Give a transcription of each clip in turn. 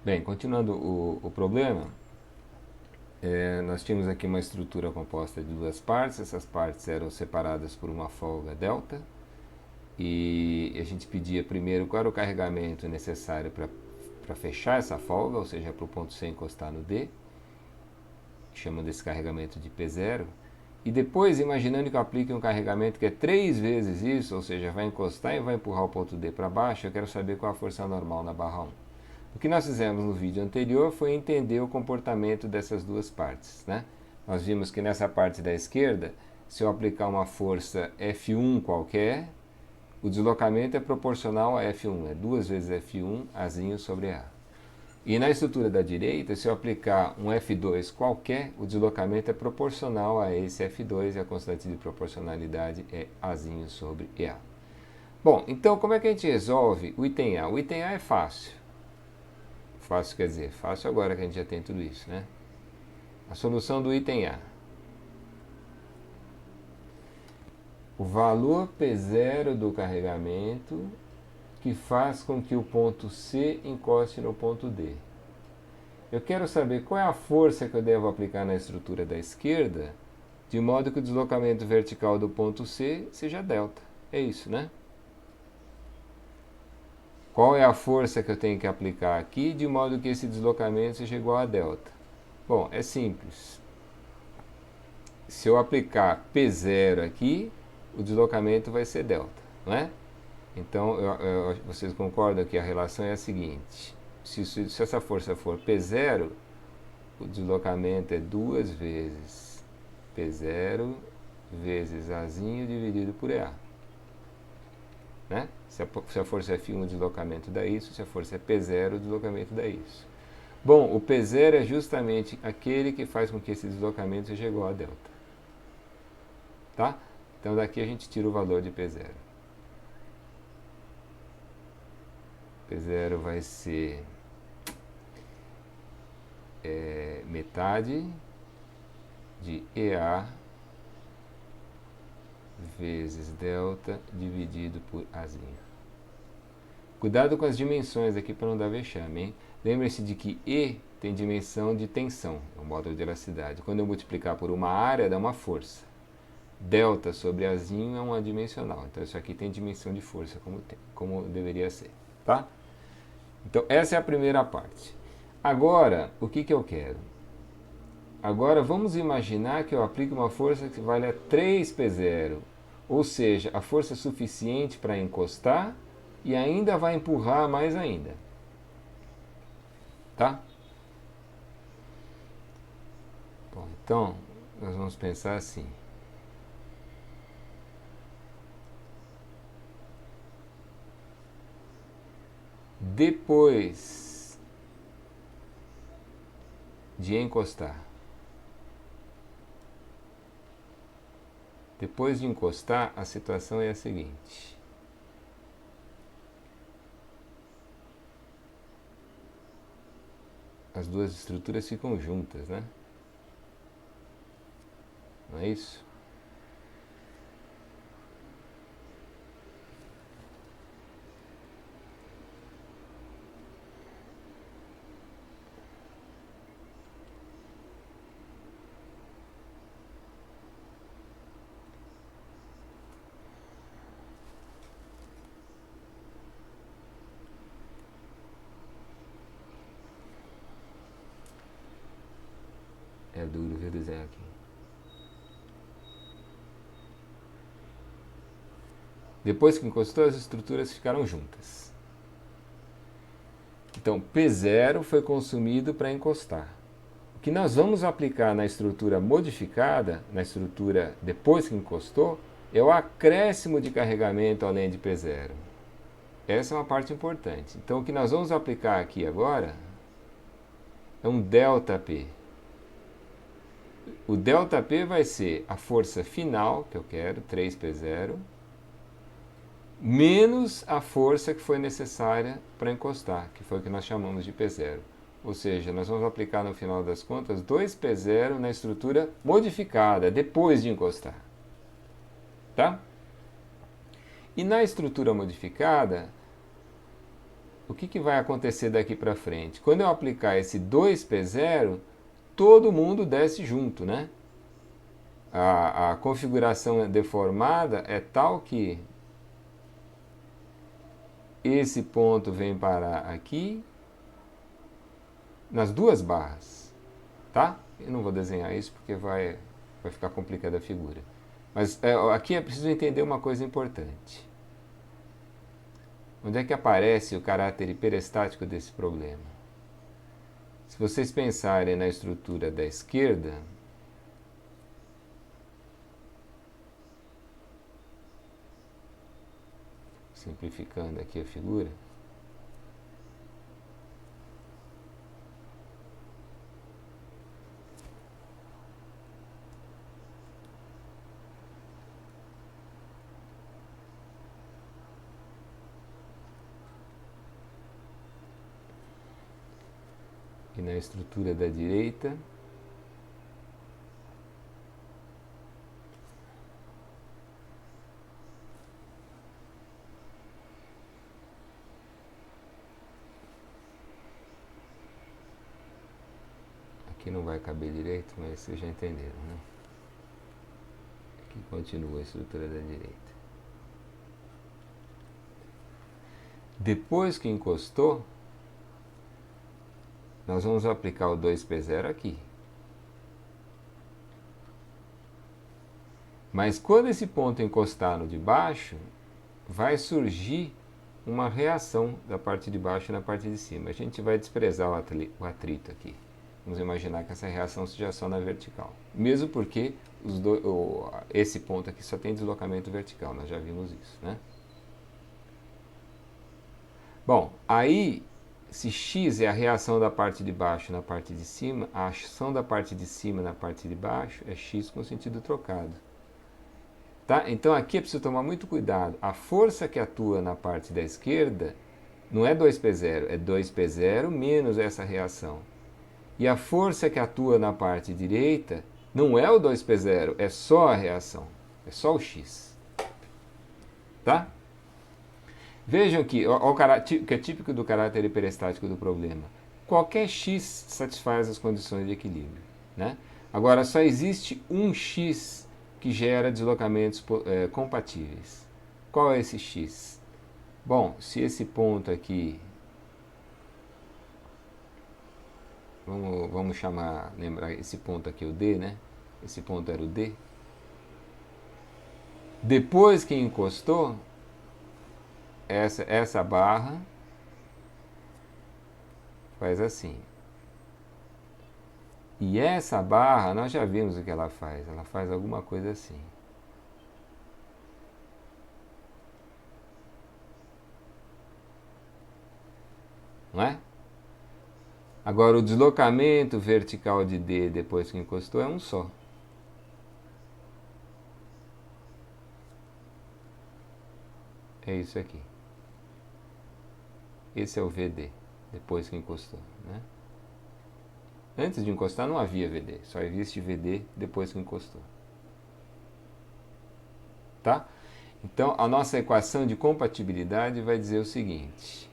Bem, continuando o problema, nós tínhamos aqui uma estrutura composta de duas partes. Essas partes eram separadas por uma folga delta, e a gente pedia primeiro qual era o carregamento necessário para fechar essa folga, ou seja, para o ponto C encostar no D, que chamam desse carregamento de P0. E depois, imaginando que eu aplique um carregamento que é 3 vezes isso, ou seja, vai encostar e vai empurrar o ponto D para baixo, eu quero saber qual a força normal na barra 1. O que nós fizemos no vídeo anterior foi entender o comportamento dessas duas partes, né? Nós vimos que nessa parte da esquerda, se eu aplicar uma força F1 qualquer, o deslocamento é proporcional a F1, é 2 vezes F1 Azinho sobre A. E na estrutura da direita, se eu aplicar um F2 qualquer, o deslocamento é proporcional a esse F2 e a constante de proporcionalidade é Azinho sobre EA. Bom, então como é que a gente resolve o item A? O item A é fácil. Fácil quer dizer, fácil agora que a gente já tem tudo isso, né? A solução do item A. O valor P0 do carregamento que faz com que o ponto C encoste no ponto D. Eu quero saber qual é a força que eu devo aplicar na estrutura da esquerda, de modo que o deslocamento vertical do ponto C seja delta. É isso, né? Qual é a força que eu tenho que aplicar aqui, de modo que esse deslocamento seja igual a delta? Bom, é simples. Se eu aplicar P0 aqui, o deslocamento vai ser delta, não é? Então, vocês concordam que a relação é a seguinte: se essa força for P0, o deslocamento é 2 vezes P0 vezes Azinho dividido por EA. Né? Se a força é F1, o deslocamento dá isso. Se a força é P0, o deslocamento dá isso. Bom, o P0 é justamente aquele que faz com que esse deslocamento seja igual a delta. Tá? Então daqui a gente tira o valor de P0. P0 vai ser metade de EA vezes delta dividido por Azinho. Cuidado com as dimensões aqui para não dar vexame, hein? Lembre-se de que E tem dimensão de tensão, o módulo de elasticidade. Quando eu multiplicar por uma área, dá uma força. Delta sobre Azinho é uma dimensional. Então isso aqui tem dimensão de força, como deveria ser. Tá? Então essa é a primeira parte. Agora, o que eu quero? Agora vamos imaginar que eu aplique uma força que vale a 3P0, ou seja, a força suficiente para encostar e ainda vai empurrar mais ainda. Tá? Bom, então nós vamos pensar assim. Depois de encostar, a situação é a seguinte: as duas estruturas ficam juntas, né? Não é isso? É duro ver o desenho aqui. Depois que encostou, as estruturas ficaram juntas. Então, P0 foi consumido para encostar. O que nós vamos aplicar na estrutura modificada, na estrutura depois que encostou, é o acréscimo de carregamento além de P0. Essa é uma parte importante. Então, o que nós vamos aplicar aqui agora é um ΔP. O ΔP vai ser a força final, que eu quero, 3P0, menos a força que foi necessária para encostar, que foi o que nós chamamos de P0. Ou seja, nós vamos aplicar no final das contas 2P0 na estrutura modificada, depois de encostar. Tá? E na estrutura modificada, o que vai acontecer daqui para frente? Quando eu aplicar esse 2P0, todo mundo desce junto, né? A configuração deformada é tal que esse ponto vem parar aqui nas duas barras, tá? Eu não vou desenhar isso porque vai ficar complicada a figura. Mas aqui é preciso entender uma coisa importante. Onde é que aparece o caráter hiperestático desse problema? Se vocês pensarem na estrutura da esquerda, simplificando aqui a figura, e na estrutura da direita, aqui não vai caber direito, mas vocês já entenderam, né? Aqui continua a estrutura da direita. Depois que encostou, nós vamos aplicar o 2P0 aqui. Mas quando esse ponto encostar no de baixo, vai surgir uma reação da parte de baixo na parte de cima. A gente vai desprezar o atrito aqui. Vamos imaginar que essa reação seja só na vertical. Mesmo porque esse ponto aqui só tem deslocamento vertical, nós já vimos isso, né? Bom, aí, se x é a reação da parte de baixo na parte de cima, a ação da parte de cima na parte de baixo é x com sentido trocado. Tá? Então aqui é preciso tomar muito cuidado. A força que atua na parte da esquerda não é 2P0, é 2P0 menos essa reação. E a força que atua na parte direita não é o 2P0, é só a reação, é só o x. Tá? Vejam aqui, o que é típico do caráter hiperestático do problema. Qualquer x satisfaz as condições de equilíbrio, né? Agora, só existe um x que gera deslocamentos compatíveis. Qual é esse x? Bom, se esse ponto aqui, vamos lembrar esse ponto aqui o D, né? Esse ponto era o D. Depois que encostou, essa barra faz assim. E essa barra, nós já vimos o que ela faz alguma coisa assim. Não é? Agora, o deslocamento vertical de D depois que encostou é um só. É isso aqui. Esse é o VD, depois que encostou, né? Antes de encostar não havia VD, só existe VD depois que encostou. Tá? Então, a nossa equação de compatibilidade vai dizer o seguinte.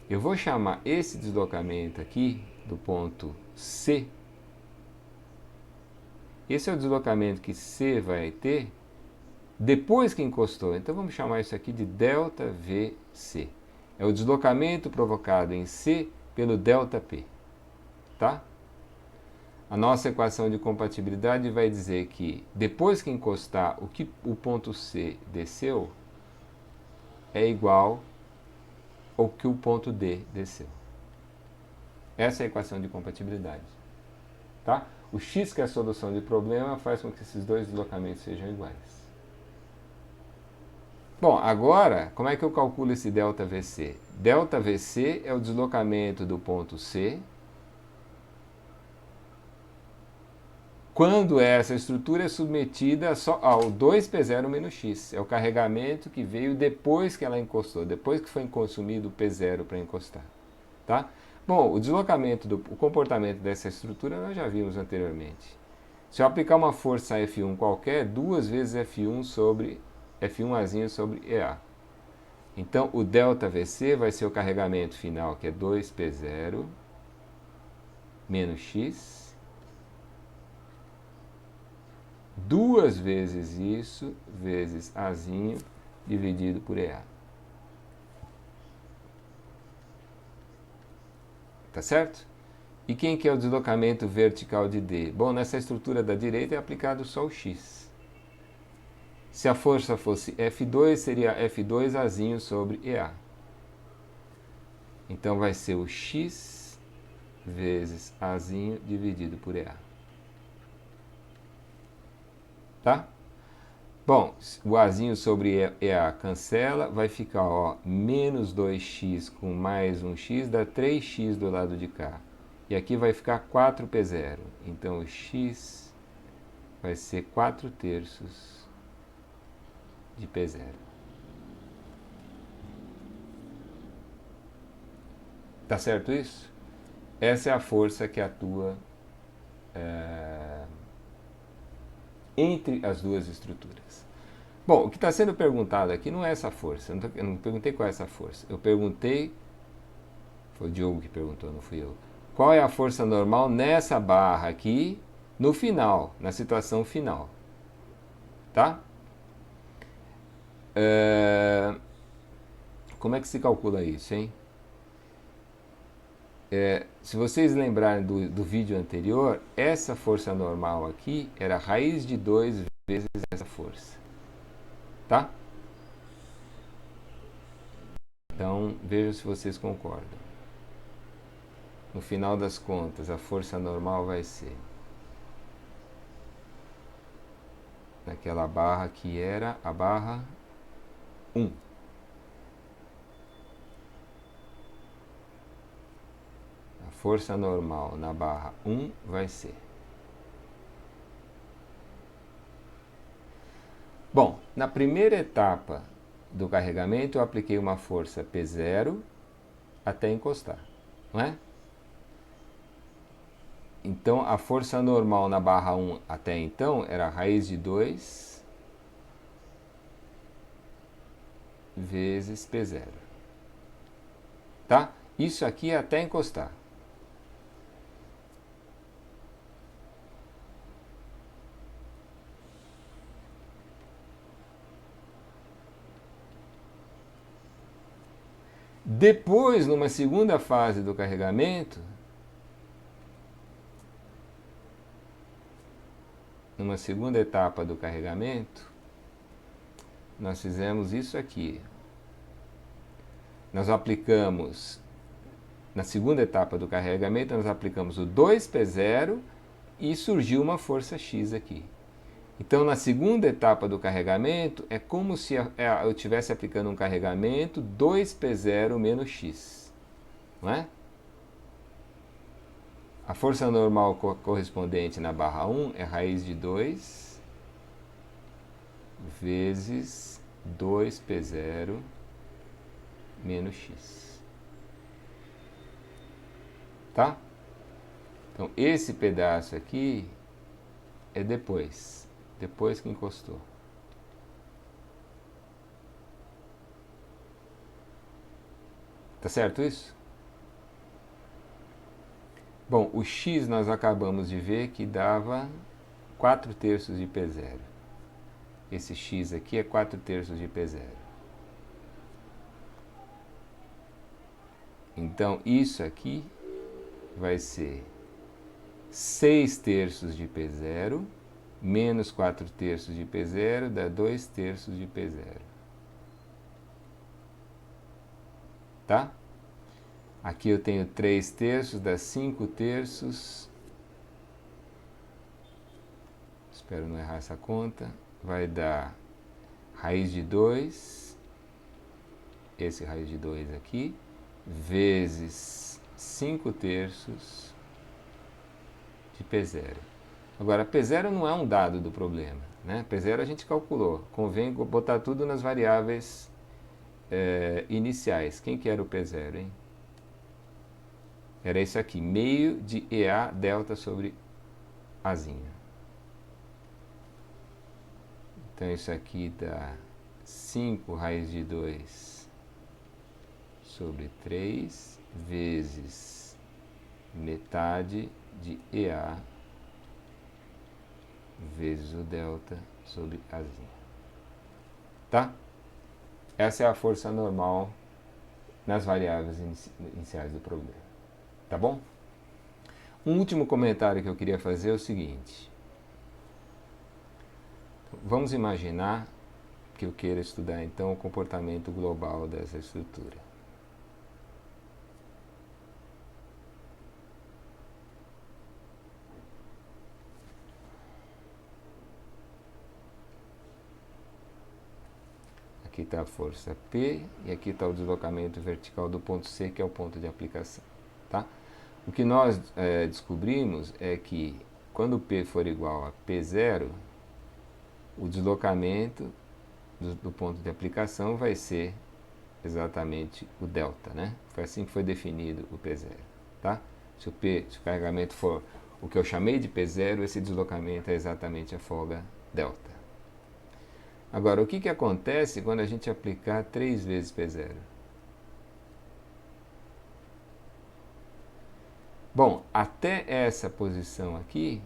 Eu vou chamar esse deslocamento aqui do ponto C. Esse é o deslocamento que C vai ter depois que encostou. Então vamos chamar isso aqui de ΔVC. É o deslocamento provocado em C pelo ΔP. Tá? A nossa equação de compatibilidade vai dizer que depois que encostar, o que o ponto C desceu é igual ao que o ponto D desceu. Essa é a equação de compatibilidade. Tá? O x, que é a solução de problema, faz com que esses dois deslocamentos sejam iguais. Bom, agora, como é que eu calculo esse ΔVC? ΔVC é o deslocamento do ponto C quando essa estrutura é submetida só ao 2P0 menos x. É o carregamento que veio depois que ela encostou, depois que foi consumido o P0 para encostar. Tá? Bom, o comportamento dessa estrutura nós já vimos anteriormente. Se eu aplicar uma força F1 qualquer, duas vezes F1 sobre F1Azinho sobre EA. Então, o ΔVC vai ser o carregamento final, que é 2P0 menos X. Duas vezes isso, vezes Azinho, dividido por EA. Tá certo? E quem que é o deslocamento vertical de D? Bom, nessa estrutura da direita é aplicado só o X. Se a força fosse F2, seria F2Azinho sobre EA. Então vai ser o X vezes Azinho dividido por EA. Tá? Bom, o Azinho sobre EA cancela, vai ficar ó, menos 2x com mais 1x, dá 3x do lado de cá. E aqui vai ficar 4P0. Então o x vai ser 4/3 de P0. Tá certo isso? Essa é a força que atua entre as duas estruturas. Bom, o que está sendo perguntado aqui não é essa força. Eu não perguntei qual é essa força. Eu perguntei, foi o Diogo que perguntou, não fui eu. Qual é a força normal nessa barra aqui, no final, na situação final. Tá? Como é que se calcula isso, hein? Se vocês lembrarem do vídeo anterior, essa força normal aqui era raiz de 2 vezes essa força. Tá? Então, vejam se vocês concordam. No final das contas, a força normal vai ser naquela barra que era a barra 1. A força normal na barra 1 vai ser. Bom, na primeira etapa do carregamento eu apliquei uma força P0 até encostar, não é? Então a força normal na barra 1 até então era a raiz de 2 vezes P0. Tá? Isso aqui é até encostar. Depois, numa segunda fase do carregamento, numa segunda etapa do carregamento, nós fizemos isso aqui. Nós aplicamos, na segunda etapa do carregamento, nós aplicamos o 2P0 e surgiu uma força X aqui. Então, na segunda etapa do carregamento, é como se eu estivesse aplicando um carregamento 2P0 menos X. Não é? A força normal correspondente na barra 1 é raiz de 2 vezes 2P0 menos X. Tá? Então, esse pedaço aqui é depois que encostou. Tá certo isso? Bom, o X nós acabamos de ver que dava 4/3 de P0. Esse X aqui é 4/3 de P0. Então, isso aqui vai ser 6/3 de P0 menos 4/3 de P0 dá 2/3 de P0. Tá? Aqui eu tenho 3/3, dá 5/3. Espero não errar essa conta. Vai dar raiz de 2, esse raiz de 2 aqui, vezes 5/3 de P0. Agora, P0 não é um dado do problema, né? P0 a gente calculou. Convém botar tudo nas variáveis iniciais. Quem que era o P0, hein? era isso aqui, meio de EA delta sobre Azinho. Então isso aqui dá 5 raiz de 2 sobre 3 vezes metade de EA vezes o delta sobre Azinho. Tá? Essa é a força normal nas variáveis iniciais do problema. Tá bom? Um último comentário que eu queria fazer é o seguinte. Vamos imaginar que eu queira estudar então o comportamento global dessa estrutura. Aqui está a força P e aqui está o deslocamento vertical do ponto C, que é o ponto de aplicação. Tá? O que nós descobrimos é que quando P for igual a P0, o deslocamento do ponto de aplicação vai ser exatamente o delta, né? Foi assim que foi definido o P0, tá? Se o carregamento for o que eu chamei de P0, esse deslocamento é exatamente a folga delta. Agora, o que acontece quando a gente aplicar 3 vezes P0? Bom, até essa posição aqui,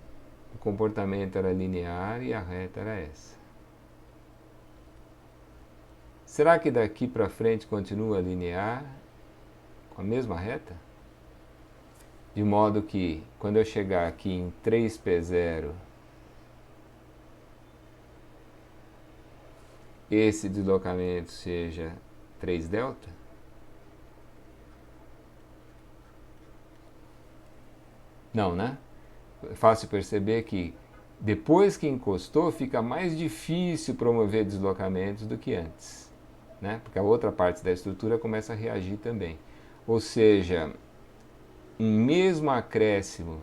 o comportamento era linear e a reta era essa. Será que daqui para frente continua linear com a mesma reta? De modo que, quando eu chegar aqui em 3P0, esse deslocamento seja 3 delta? Não, né? É fácil perceber que depois que encostou, fica mais difícil promover deslocamentos do que antes, né? Porque a outra parte da estrutura começa a reagir também. Ou seja, um mesmo acréscimo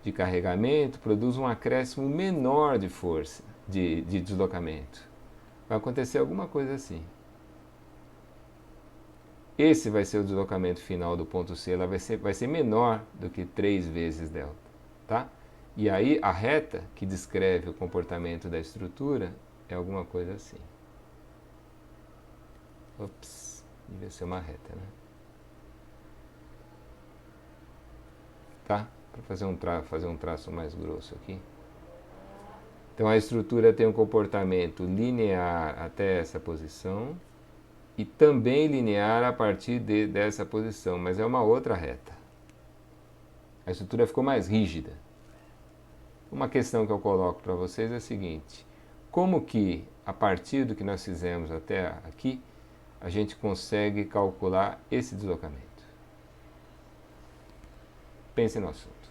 de carregamento produz um acréscimo menor de força, de deslocamento. Vai acontecer alguma coisa assim. Esse vai ser o deslocamento final do ponto C, ela vai ser menor do que 3 vezes delta. Tá? E aí a reta que descreve o comportamento da estrutura é alguma coisa assim. Ops, devia ser uma reta, né? Tá? Para fazer um traço mais grosso aqui. Então a estrutura tem um comportamento linear até essa posição e também linear a partir dessa posição, mas é uma outra reta. A estrutura ficou mais rígida. Uma questão que eu coloco para vocês é a seguinte: como que, a partir do que nós fizemos até aqui, a gente consegue calcular esse deslocamento? Pense no assunto.